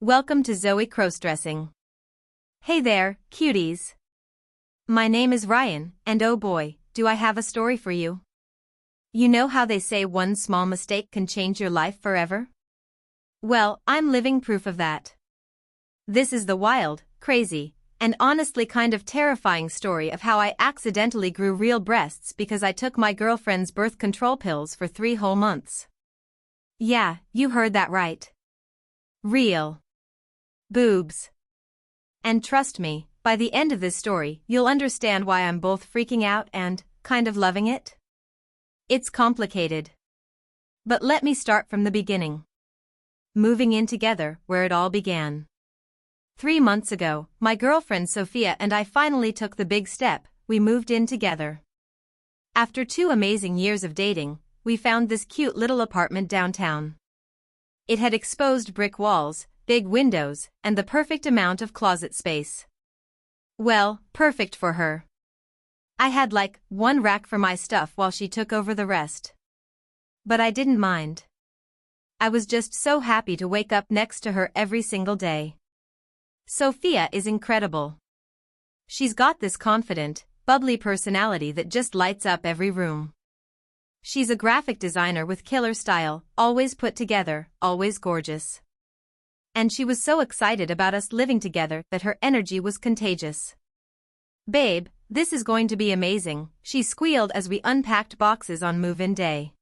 Welcome to Zoe Crossdressing. Hey there, cuties. My name is Ryan, and oh boy, do I have a story for you. You know how they say one small mistake can change your life forever? Well, I'm living proof of that. This is the wild, crazy, and honestly kind of terrifying story of how I accidentally grew real breasts because I took my girlfriend's birth control pills for 3 whole months. Yeah, you heard that right. Real boobs. And trust me, by the end of this story, you'll understand why I'm both freaking out and kind of loving it. It's complicated. But let me start from the beginning. Moving in together, where it all began. 3 months ago, my girlfriend Sophia and I finally took the big step. We moved in together. After 2 amazing years of dating, we found this cute little apartment downtown. It had exposed brick walls, big windows, and the perfect amount of closet space. Well, perfect for her. I had like 1 rack for my stuff while she took over the rest. But I didn't mind. I was just so happy to wake up next to her every single day. Sophia is incredible. She's got this confident, bubbly personality that just lights up every room. She's a graphic designer with killer style, always put together, always gorgeous. And she was so excited about us living together that her energy was contagious. Babe, this is going to be amazing, she squealed as we unpacked boxes on move-in day.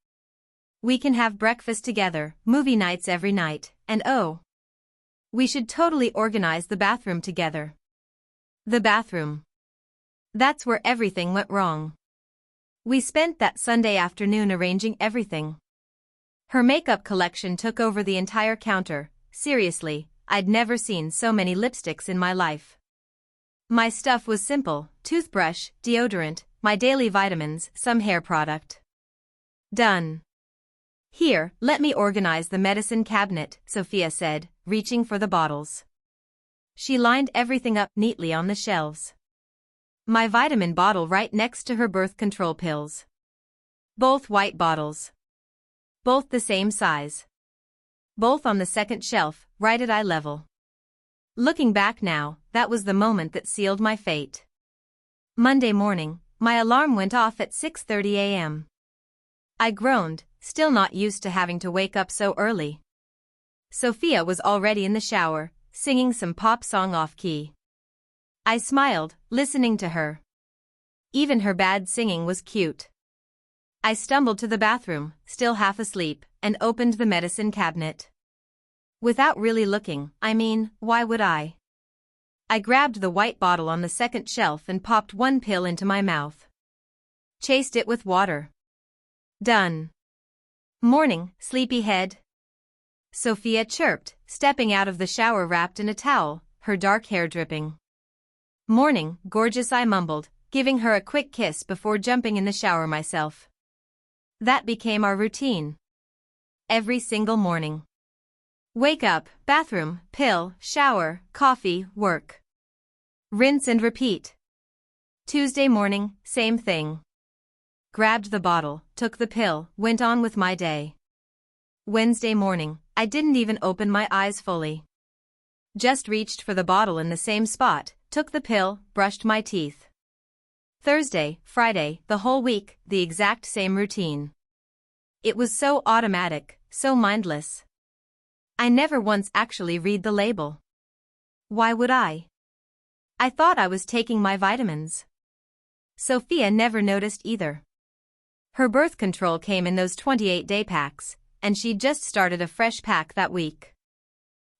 We can have breakfast together, movie nights every night, and oh, we should totally organize the bathroom together. The bathroom. That's where everything went wrong. We spent that Sunday afternoon arranging everything. Her makeup collection took over the entire counter. Seriously, I'd never seen so many lipsticks in my life. My stuff was simple: toothbrush, deodorant, my daily vitamins, some hair product. Done. Here, let me organize the medicine cabinet, Sophia said, reaching for the bottles. She lined everything up neatly on the shelves. My vitamin bottle right next to her birth control pills. Both white bottles. Both the same size. Both on the second shelf, right at eye level. Looking back now, that was the moment that sealed my fate. Monday morning, my alarm went off at 6:30 a.m. I groaned, still not used to having to wake up so early. Sophia was already in the shower, singing some pop song off-key. I smiled, listening to her. Even her bad singing was cute. I stumbled to the bathroom, still half asleep, and opened the medicine cabinet. Without really looking, I mean, why would I? I grabbed the white bottle on the second shelf and popped 1 pill into my mouth. Chased it with water. Done. Morning, sleepyhead. Sophia chirped, stepping out of the shower wrapped in a towel, her dark hair dripping. Morning, gorgeous, I mumbled, giving her a quick kiss before jumping in the shower myself. That became our routine. Every single morning. Wake up, bathroom, pill, shower, coffee, work. Rinse and repeat. Tuesday morning, same thing. Grabbed the bottle, took the pill, went on with my day. Wednesday morning, I didn't even open my eyes fully. Just reached for the bottle in the same spot, took the pill, brushed my teeth. Thursday, Friday, the whole week, the exact same routine. It was so automatic, so mindless. I never once actually read the label. Why would I? I thought I was taking my vitamins. Sophia never noticed either. Her birth control came in those 28-day packs, and she'd just started a fresh pack that week.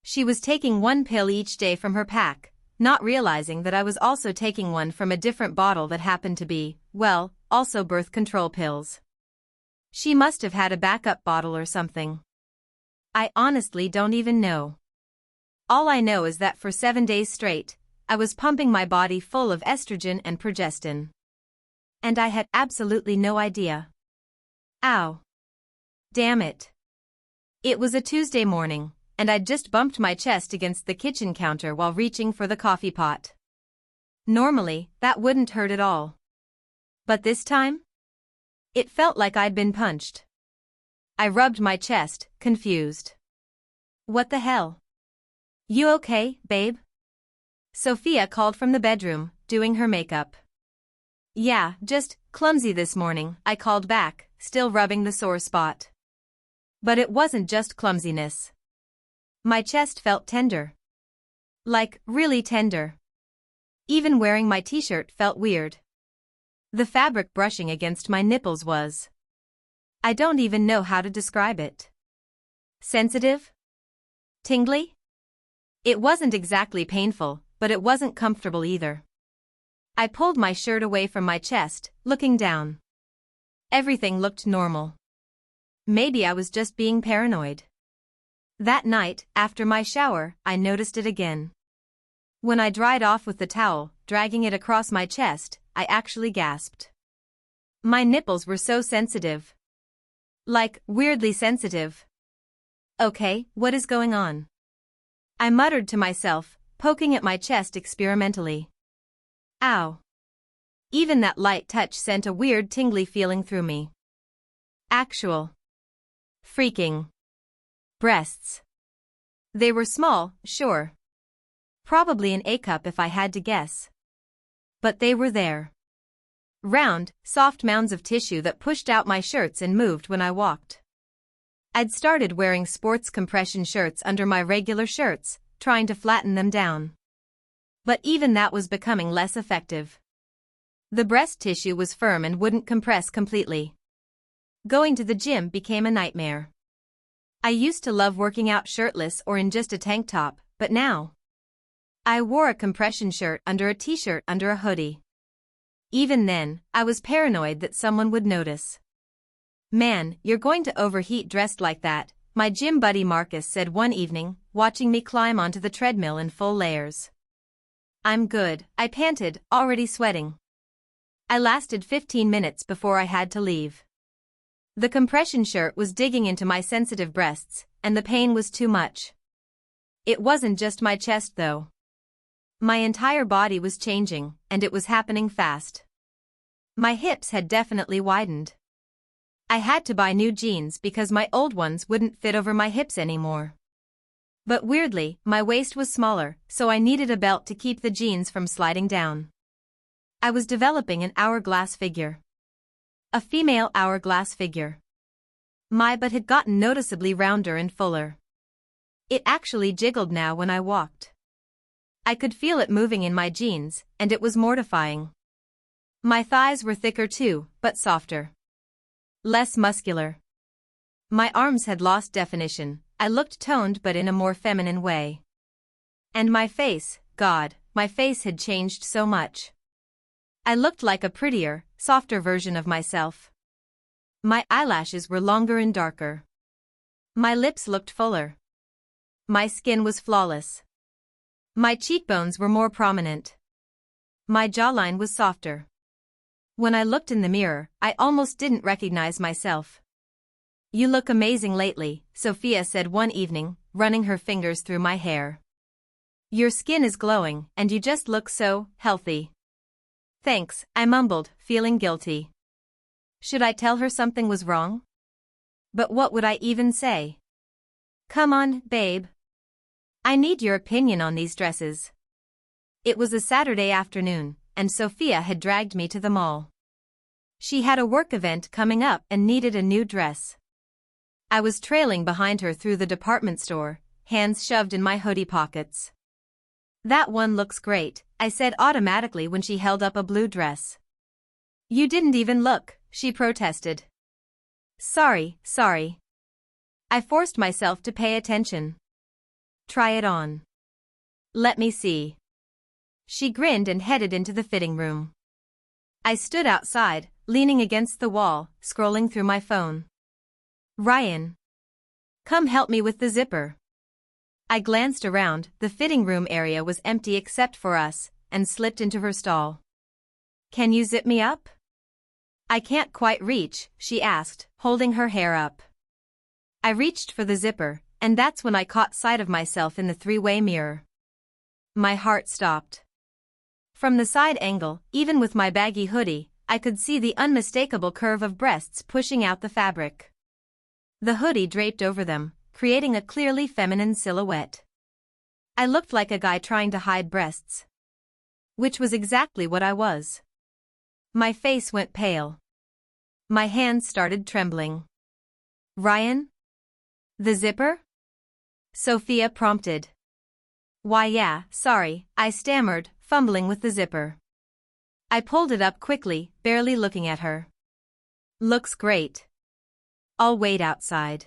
She was taking 1 pill each day from her pack, not realizing that I was also taking one from a different bottle that happened to be, well, also birth control pills. She must have had a backup bottle or something. I honestly don't even know. All I know is that for 7 days straight, I was pumping my body full of estrogen and progestin. And I had absolutely no idea. Ow. Damn it. It was a Tuesday morning, and I'd just bumped my chest against the kitchen counter while reaching for the coffee pot. Normally, that wouldn't hurt at all. But this time? It felt like I'd been punched. I rubbed my chest, confused. What the hell? You okay, babe? Sophia called from the bedroom, doing her makeup. Yeah, just clumsy this morning, I called back, still rubbing the sore spot. But it wasn't just clumsiness. My chest felt tender. Like, really tender. Even wearing my t-shirt felt weird. The fabric brushing against my nipples was. I don't even know how to describe it. Sensitive? Tingly? It wasn't exactly painful, but it wasn't comfortable either. I pulled my shirt away from my chest, looking down. Everything looked normal. Maybe I was just being paranoid. That night, after my shower, I noticed it again. When I dried off with the towel, dragging it across my chest, I actually gasped. My nipples were so sensitive. Like, weirdly sensitive. Okay, what is going on? I muttered to myself, poking at my chest experimentally. Ow. Even that light touch sent a weird tingly feeling through me. Actual. Freaking. Breasts. They were small, sure. Probably an A cup if I had to guess. But they were there. Round, soft mounds of tissue that pushed out my shirts and moved when I walked. I'd started wearing sports compression shirts under my regular shirts, trying to flatten them down. But even that was becoming less effective. The breast tissue was firm and wouldn't compress completely. Going to the gym became a nightmare. I used to love working out shirtless or in just a tank top, but now I wore a compression shirt under a t-shirt under a hoodie. Even then, I was paranoid that someone would notice. Man, you're going to overheat dressed like that, my gym buddy Marcus said one evening, watching me climb onto the treadmill in full layers. I'm good, I panted, already sweating. I lasted 15 minutes before I had to leave. The compression shirt was digging into my sensitive breasts, and the pain was too much. It wasn't just my chest though. My entire body was changing, and it was happening fast. My hips had definitely widened. I had to buy new jeans because my old ones wouldn't fit over my hips anymore. But weirdly, my waist was smaller, so I needed a belt to keep the jeans from sliding down. I was developing an hourglass figure. A female hourglass figure. My butt had gotten noticeably rounder and fuller. It actually jiggled now when I walked. I could feel it moving in my jeans, and it was mortifying. My thighs were thicker too, but softer. Less muscular. My arms had lost definition, I looked toned but in a more feminine way. And my face, God, my face had changed so much. I looked like a prettier, softer version of myself. My eyelashes were longer and darker. My lips looked fuller. My skin was flawless. My cheekbones were more prominent. My jawline was softer. When I looked in the mirror, I almost didn't recognize myself. You look amazing lately, Sophia said one evening, running her fingers through my hair. Your skin is glowing, and you just look so healthy. Thanks, I mumbled, feeling guilty. Should I tell her something was wrong? But what would I even say? Come on, babe. I need your opinion on these dresses. It was a Saturday afternoon, and Sophia had dragged me to the mall. She had a work event coming up and needed a new dress. I was trailing behind her through the department store, hands shoved in my hoodie pockets. That one looks great, I said automatically when she held up a blue dress. You didn't even look, she protested. Sorry. I forced myself to pay attention. Try it on. Let me see. She grinned and headed into the fitting room. I stood outside, leaning against the wall, scrolling through my phone. Ryan. Come help me with the zipper. I glanced around, the fitting room area was empty except for us, and slipped into her stall. Can you zip me up? I can't quite reach, she asked, holding her hair up. I reached for the zipper, and that's when I caught sight of myself in the three-way mirror. My heart stopped. From the side angle, even with my baggy hoodie, I could see the unmistakable curve of breasts pushing out the fabric. The hoodie draped over them, creating a clearly feminine silhouette. I looked like a guy trying to hide breasts. Which was exactly what I was. My face went pale. My hands started trembling. Ryan? The zipper? Sophia prompted. Why yeah, sorry, I stammered, fumbling with the zipper. I pulled it up quickly, barely looking at her. Looks great. I'll wait outside.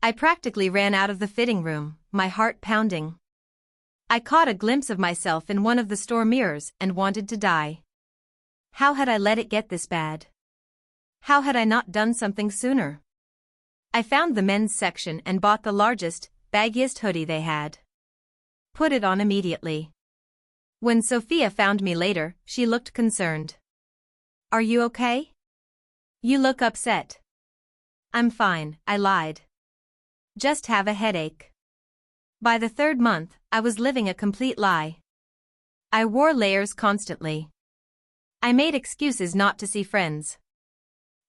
I practically ran out of the fitting room, my heart pounding. I caught a glimpse of myself in one of the store mirrors and wanted to die. How had I let it get this bad? How had I not done something sooner? I found the men's section and bought the largest, baggiest hoodie they had. Put it on immediately. When Sophia found me later, she looked concerned. Are you okay? You look upset. I'm fine, I lied. Just have a headache. By the third month, I was living a complete lie. I wore layers constantly. I made excuses not to see friends.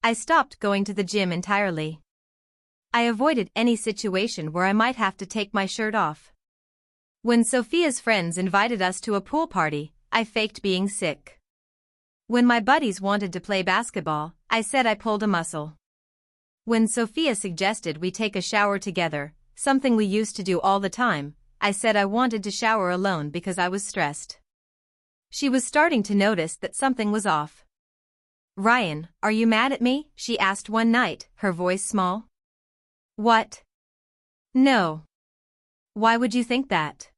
I stopped going to the gym entirely. I avoided any situation where I might have to take my shirt off. When Sophia's friends invited us to a pool party, I faked being sick. When my buddies wanted to play basketball, I said I pulled a muscle. When Sophia suggested we take a shower together, something we used to do all the time, I said I wanted to shower alone because I was stressed. She was starting to notice that something was off. Ryan, are you mad at me? She asked one night, her voice small. What? No. Why would you think that?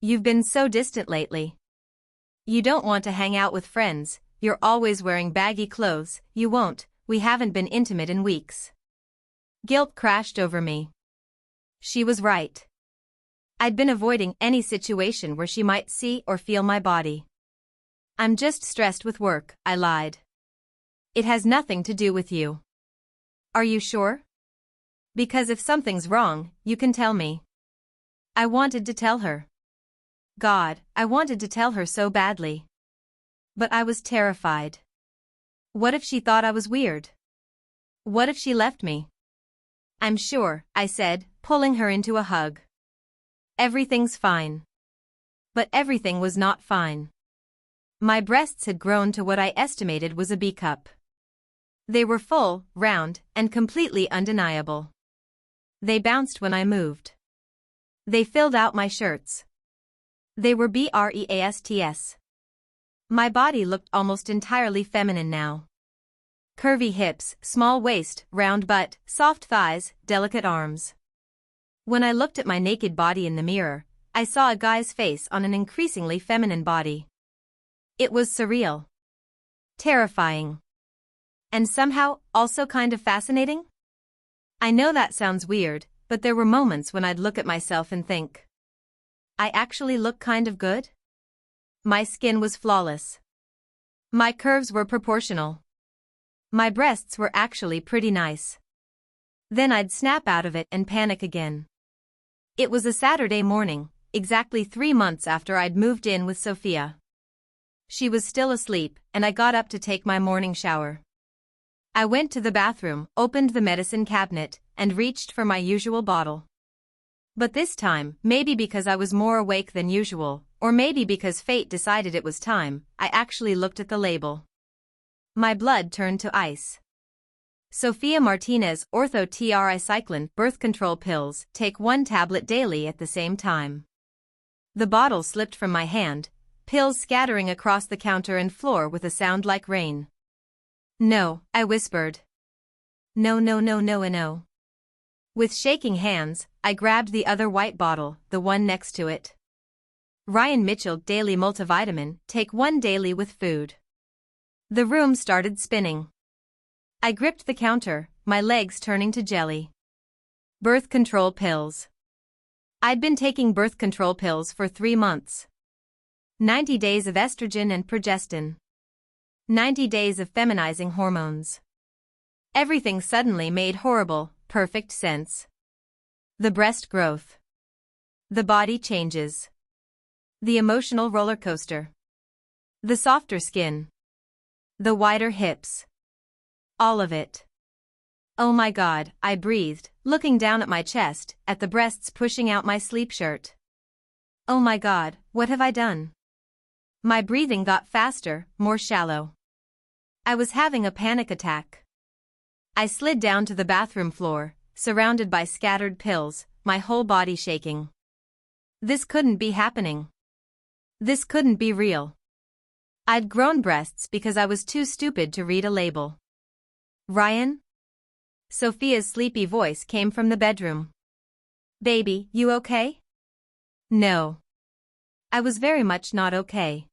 You've been so distant lately. You don't want to hang out with friends, you're always wearing baggy clothes, you won't, we haven't been intimate in weeks. Guilt crashed over me. She was right. I'd been avoiding any situation where she might see or feel my body. I'm just stressed with work, I lied. It has nothing to do with you. Are you sure? Because if something's wrong, you can tell me. I wanted to tell her. God, I wanted to tell her so badly. But I was terrified. What if she thought I was weird? What if she left me? I'm sure, I said, pulling her into a hug. Everything's fine. But everything was not fine. My breasts had grown to what I estimated was a B cup. They were full, round, and completely undeniable. They bounced when I moved. They filled out my shirts. They were breasts. My body looked almost entirely feminine now. Curvy hips, small waist, round butt, soft thighs, delicate arms. When I looked at my naked body in the mirror, I saw a guy's face on an increasingly feminine body. It was surreal. Terrifying. And somehow, also kind of fascinating? I know that sounds weird, but there were moments when I'd look at myself and think, I actually look kind of good? My skin was flawless. My curves were proportional. My breasts were actually pretty nice. Then I'd snap out of it and panic again. It was a Saturday morning, exactly 3 months after I'd moved in with Sophia. She was still asleep, and I got up to take my morning shower. I went to the bathroom, opened the medicine cabinet, and reached for my usual bottle. But this time, maybe because I was more awake than usual, or maybe because fate decided it was time, I actually looked at the label. My blood turned to ice. Sophia Martinez Ortho Tricycline birth control pills, take 1 tablet daily at the same time. The bottle slipped from my hand, pills scattering across the counter and floor with a sound like rain. No, I whispered. No, no, no, no, no. With shaking hands, I grabbed the other white bottle, the one next to it. Ryan Mitchell Daily Multivitamin, take 1 daily with food. The room started spinning. I gripped the counter, my legs turning to jelly. Birth control pills. I'd been taking birth control pills for 3 months. 90 days of estrogen and progestin. 90 days of feminizing hormones. Everything suddenly made horrible, perfect sense. The breast growth. The body changes. The emotional roller coaster. The softer skin. The wider hips. All of it. Oh my God, I breathed, looking down at my chest, at the breasts pushing out my sleep shirt. Oh my God, what have I done? My breathing got faster, more shallow. I was having a panic attack. I slid down to the bathroom floor, surrounded by scattered pills, my whole body shaking. This couldn't be happening. This couldn't be real. I'd grown breasts because I was too stupid to read a label. Ryan? Sophia's sleepy voice came from the bedroom. Baby, you okay? No. I was very much not okay.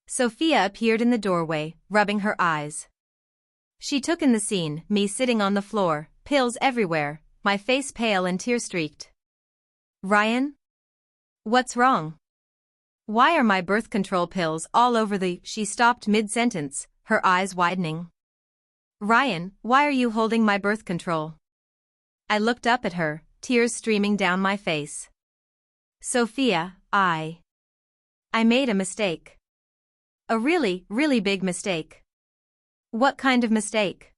Sophia appeared in the doorway, rubbing her eyes. She took in the scene, me sitting on the floor, pills everywhere, my face pale and tear-streaked. Ryan? What's wrong? Why are my birth control pills all over the... She stopped mid-sentence, her eyes widening. Ryan, why are you holding my birth control? I looked up at her, tears streaming down my face. Sophia, I made a mistake. A really, really big mistake. What kind of mistake?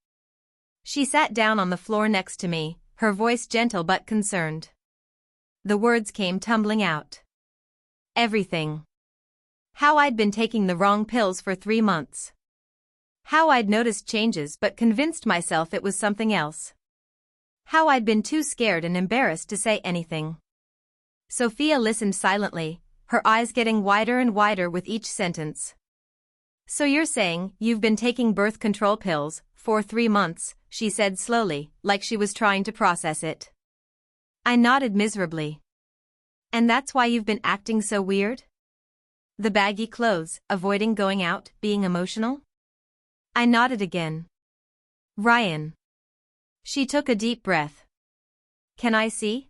She sat down on the floor next to me, her voice gentle but concerned. The words came tumbling out. Everything. How I'd been taking the wrong pills for 3 months. How I'd noticed changes but convinced myself it was something else. How I'd been too scared and embarrassed to say anything. Sophia listened silently, her eyes getting wider and wider with each sentence. So you're saying you've been taking birth control pills for 3 months, she said slowly, like she was trying to process it. I nodded miserably. And that's why you've been acting so weird? The baggy clothes, avoiding going out, being emotional? I nodded again. Ryan. She took a deep breath. Can I see?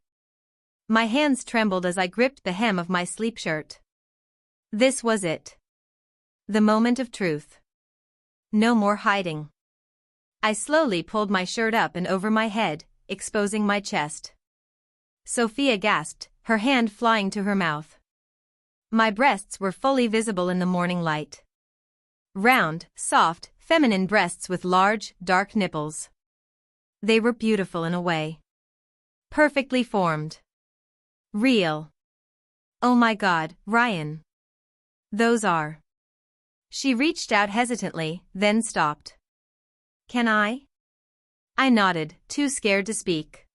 My hands trembled as I gripped the hem of my sleep shirt. This was it. The moment of truth. No more hiding. I slowly pulled my shirt up and over my head, exposing my chest. Sophia gasped, her hand flying to her mouth. My breasts were fully visible in the morning light. Round, soft, feminine breasts with large, dark nipples. They were beautiful in a way. Perfectly formed. Real. Oh my God, Ryan. Those are. She reached out hesitantly, then stopped. Can I? I nodded, too scared to speak.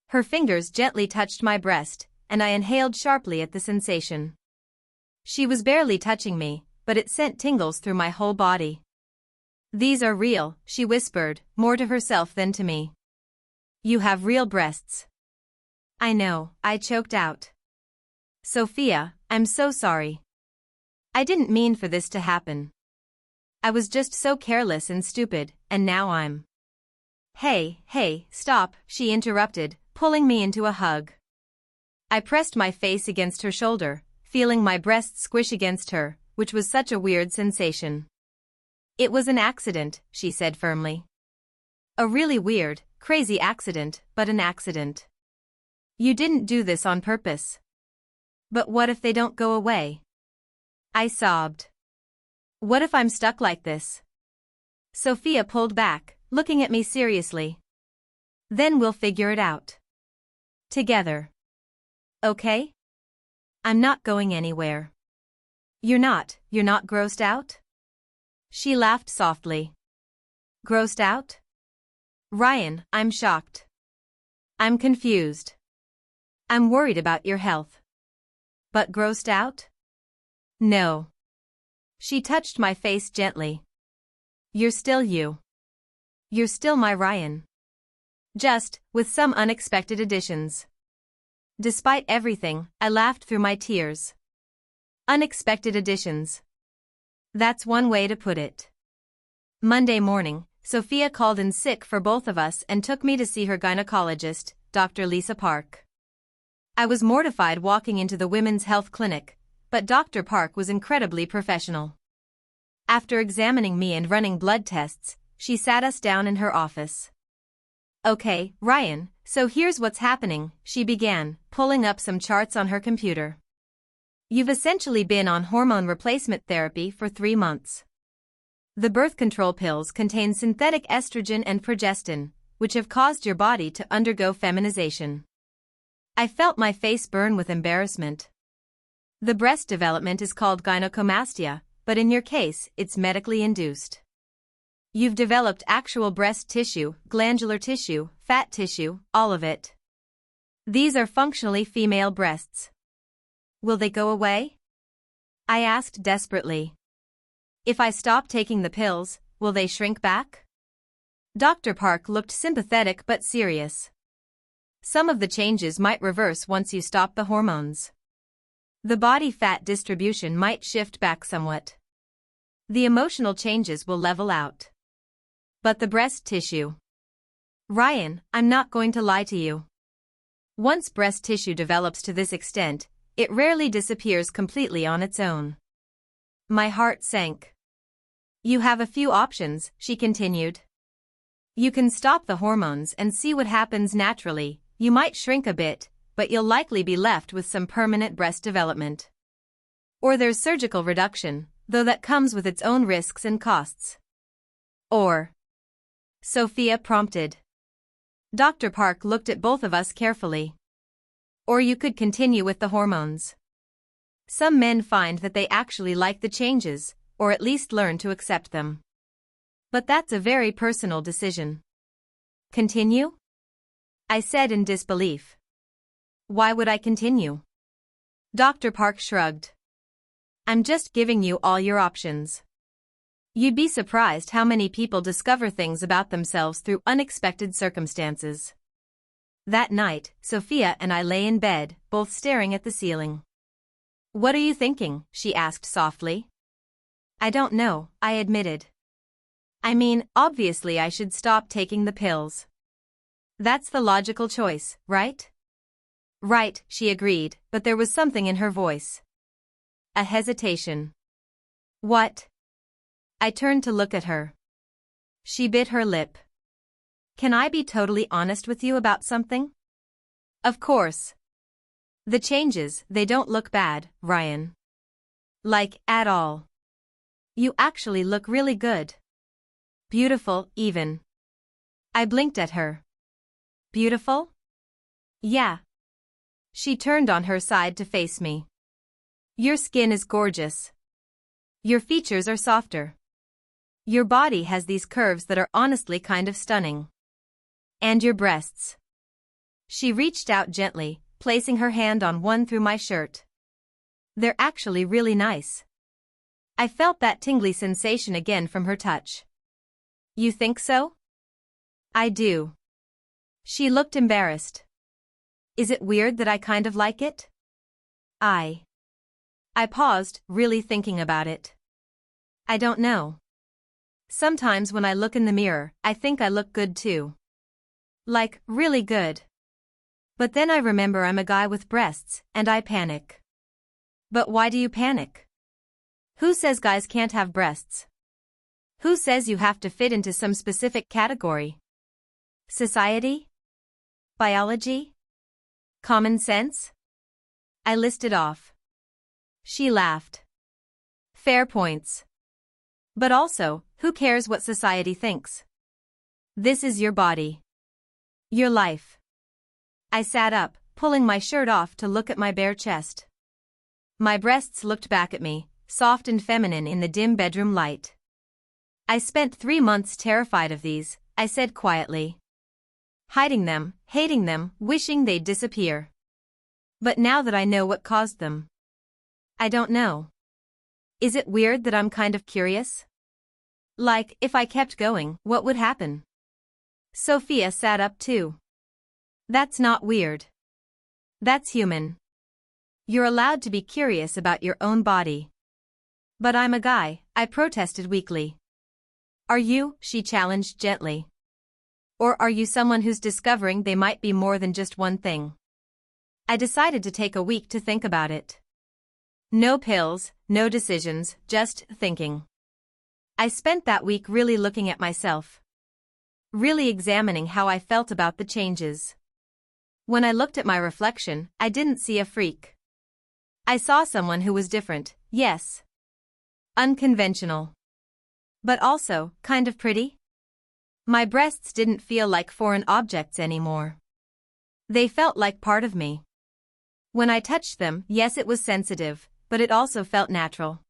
Her fingers gently touched my breast, and I inhaled sharply at the sensation. She was barely touching me, but it sent tingles through my whole body. These are real, she whispered, more to herself than to me. You have real breasts. I know, I choked out. Sophia, I'm so sorry. I didn't mean for this to happen. I was just so careless and stupid, and now I'm... Hey, stop, she interrupted, pulling me into a hug. I pressed my face against her shoulder, feeling my breasts squish against her, which was such a weird sensation. It was an accident, she said firmly. A really weird, crazy accident, but an accident. You didn't do this on purpose. But what if they don't go away? I sobbed. What if I'm stuck like this? Sophia pulled back, looking at me seriously. Then we'll figure it out. Together. Okay? I'm not going anywhere. You're not grossed out? She laughed softly. Grossed out? Ryan, I'm shocked. I'm confused. I'm worried about your health. But grossed out? No. She touched my face gently. You're still you. You're still my Ryan. Just, with some unexpected additions. Despite everything, I laughed through my tears. Unexpected additions. That's one way to put it. Monday morning, Sophia called in sick for both of us and took me to see her gynecologist, Dr. Lisa Park. I was mortified walking into the women's health clinic, but Dr. Park was incredibly professional. After examining me and running blood tests, she sat us down in her office. Okay, Ryan, so here's what's happening, she began, pulling up some charts on her computer. You've essentially been on hormone replacement therapy for 3 months. The birth control pills contain synthetic estrogen and progestin, which have caused your body to undergo feminization. I felt my face burn with embarrassment. The breast development is called gynecomastia, but in your case, it's medically induced. You've developed actual breast tissue, glandular tissue, fat tissue, all of it. These are functionally female breasts. Will they go away? I asked desperately. If I stop taking the pills, will they shrink back? Dr. Park looked sympathetic but serious. Some of the changes might reverse once you stop the hormones. The body fat distribution might shift back somewhat. The emotional changes will level out. But the breast tissue. Ryan, I'm not going to lie to you. Once breast tissue develops to this extent, it rarely disappears completely on its own. My heart sank. You have a few options, she continued. You can stop the hormones and see what happens naturally. You might shrink a bit, but you'll likely be left with some permanent breast development. Or there's surgical reduction, though that comes with its own risks and costs. Or, Sophia prompted. Dr. Park looked at both of us carefully. Or you could continue with the hormones. Some men find that they actually like the changes, or at least learn to accept them. But that's a very personal decision. Continue? I said in disbelief. Why would I continue? Dr. Park shrugged. I'm just giving you all your options. You'd be surprised how many people discover things about themselves through unexpected circumstances. That night, Sophia and I lay in bed, both staring at the ceiling. What are you thinking? She asked softly. I don't know, I admitted. I mean, obviously I should stop taking the pills. That's the logical choice, right? Right, she agreed, but there was something in her voice. A hesitation. What? I turned to look at her. She bit her lip. Can I be totally honest with you about something? Of course. The changes, they don't look bad, Ryan. Like, at all. You actually look really good. Beautiful, even. I blinked at her. Beautiful? Yeah. She turned on her side to face me. Your skin is gorgeous. Your features are softer. Your body has these curves that are honestly kind of stunning. And your breasts. She reached out gently, placing her hand on one through my shirt. They're actually really nice. I felt that tingly sensation again from her touch. You think so? I do. She looked embarrassed. Is it weird that I kind of like it? I paused, really thinking about it. I don't know. Sometimes when I look in the mirror, I think I look good too. Like, really good. But then I remember I'm a guy with breasts, and I panic. But why do you panic? Who says guys can't have breasts? Who says you have to fit into some specific category? Society? Biology? Common sense? I listed off. She laughed. Fair points. But also, who cares what society thinks? This is your body. Your life. I sat up, pulling my shirt off to look at my bare chest. My breasts looked back at me, soft and feminine in the dim bedroom light. I spent 3 months terrified of these, I said quietly. Hiding them, hating them, wishing they'd disappear. But now that I know what caused them, I don't know. Is it weird that I'm kind of curious? Like, if I kept going, what would happen? Sophia sat up too. That's not weird. That's human. You're allowed to be curious about your own body. But I'm a guy, I protested weakly. Are you? She challenged gently. Or are you someone who's discovering they might be more than just one thing? I decided to take a week to think about it. No pills, no decisions, just thinking. I spent that week really looking at myself. Really examining how I felt about the changes. When I looked at my reflection, I didn't see a freak. I saw someone who was different, yes. Unconventional. But also, kind of pretty. My breasts didn't feel like foreign objects anymore. They felt like part of me. When I touched them, yes, it was sensitive, but it also felt natural.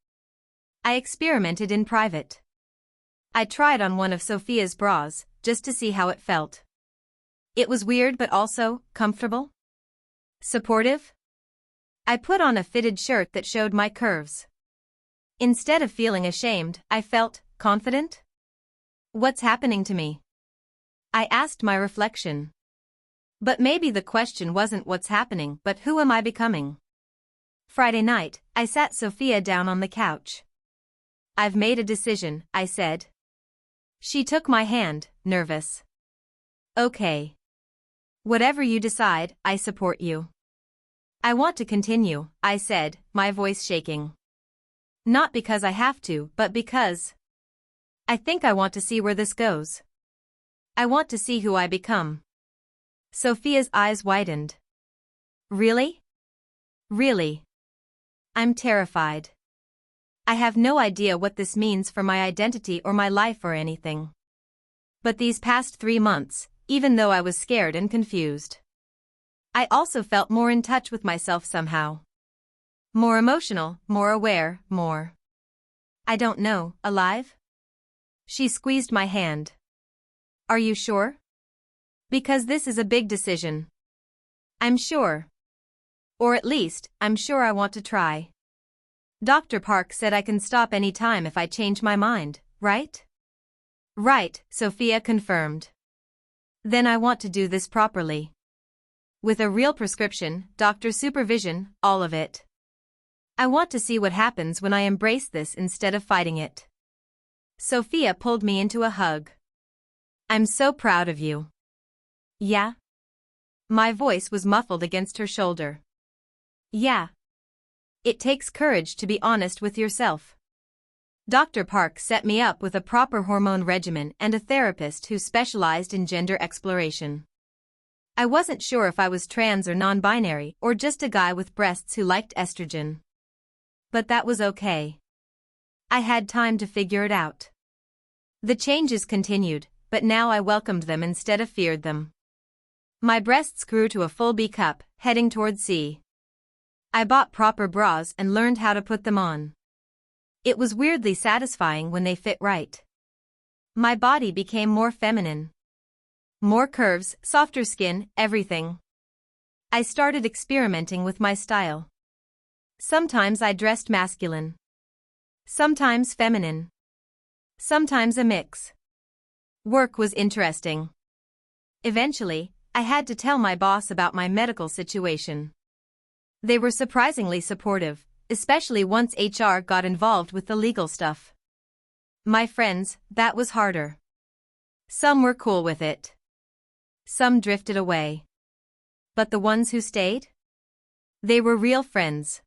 I experimented in private. I tried on one of Sophia's bras, just to see how it felt. It was weird but also comfortable. Supportive. I put on a fitted shirt that showed my curves. Instead of feeling ashamed, I felt confident. What's happening to me? I asked my reflection. But maybe the question wasn't what's happening, but who am I becoming? Friday night, I sat Sophia down on the couch. I've made a decision, I said. She took my hand, nervous. Okay. Whatever you decide, I support you. I want to continue, I said, my voice shaking. Not because I have to, but because I think I want to see where this goes. I want to see who I become. Sophia's eyes widened. Really? Really? I'm terrified. I have no idea what this means for my identity or my life or anything. But these past 3 months, even though I was scared and confused, I also felt more in touch with myself somehow. More emotional, more aware, more, I don't know, alive? She squeezed my hand. Are you sure? Because this is a big decision. I'm sure. Or at least, I'm sure I want to try. Dr. Park said I can stop any time if I change my mind, right? Right, Sophia confirmed. Then I want to do this properly. With a real prescription, doctor supervision, all of it. I want to see what happens when I embrace this instead of fighting it. Sophia pulled me into a hug. I'm so proud of you. Yeah? My voice was muffled against her shoulder. Yeah. It takes courage to be honest with yourself. Dr. Park set me up with a proper hormone regimen and a therapist who specialized in gender exploration. I wasn't sure if I was trans or non-binary or just a guy with breasts who liked estrogen. But that was okay. I had time to figure it out. The changes continued, but now I welcomed them instead of feared them. My breasts grew to a full B cup, heading toward C. I bought proper bras and learned how to put them on. It was weirdly satisfying when they fit right. My body became more feminine. More curves, softer skin, everything. I started experimenting with my style. Sometimes I dressed masculine. Sometimes feminine. Sometimes a mix. Work was interesting. Eventually, I had to tell my boss about my medical situation. They were surprisingly supportive, especially once HR got involved with the legal stuff. My friends, that was harder. Some were cool with it. Some drifted away. But the ones who stayed? They were real friends.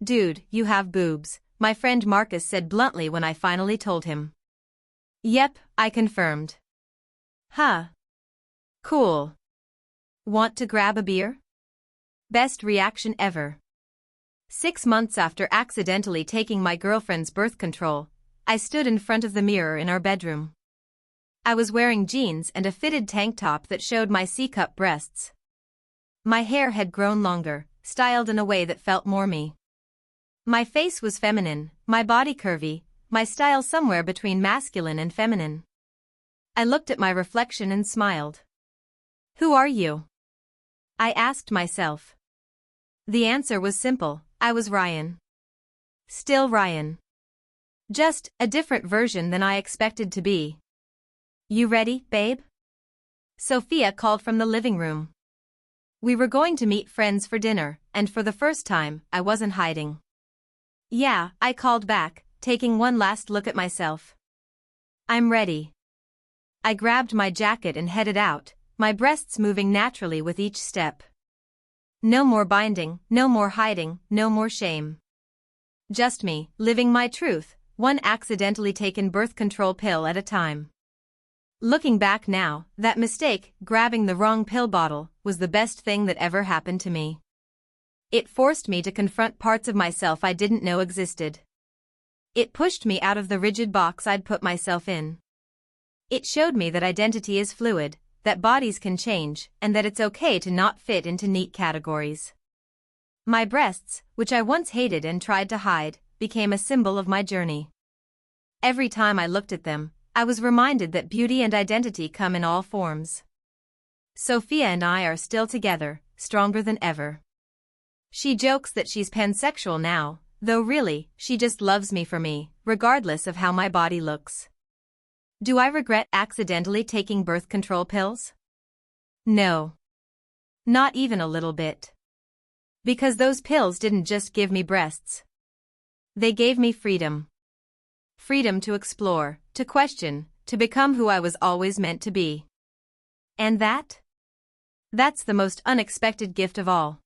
Dude, you have boobs, my friend Marcus said bluntly when I finally told him. Yep, I confirmed. Huh. Cool. Want to grab a beer? Best reaction ever. 6 months after accidentally taking my girlfriend's birth control, I stood in front of the mirror in our bedroom. I was wearing jeans and a fitted tank top that showed my C-cup breasts. My hair had grown longer, styled in a way that felt more me. My face was feminine, my body curvy, my style somewhere between masculine and feminine. I looked at my reflection and smiled. Who are you? I asked myself. The answer was simple, I was Ryan. Still Ryan. Just a different version than I expected to be. You ready, babe? Sophia called from the living room. We were going to meet friends for dinner, and for the first time, I wasn't hiding. Yeah, I called back, taking one last look at myself. I'm ready. I grabbed my jacket and headed out, my breasts moving naturally with each step. No more binding, no more hiding, no more shame. Just me, living my truth, one accidentally taken birth control pill at a time. Looking back now, that mistake, grabbing the wrong pill bottle, was the best thing that ever happened to me. It forced me to confront parts of myself I didn't know existed. It pushed me out of the rigid box I'd put myself in. It showed me that identity is fluid, that bodies can change, and that it's okay to not fit into neat categories. My breasts, which I once hated and tried to hide, became a symbol of my journey. Every time I looked at them, I was reminded that beauty and identity come in all forms. Sophia and I are still together, stronger than ever. She jokes that she's pansexual now, though really, she just loves me for me, regardless of how my body looks. Do I regret accidentally taking birth control pills? No. Not even a little bit. Because those pills didn't just give me breasts. They gave me freedom. Freedom to explore, to question, to become who I was always meant to be. And that's the most unexpected gift of all.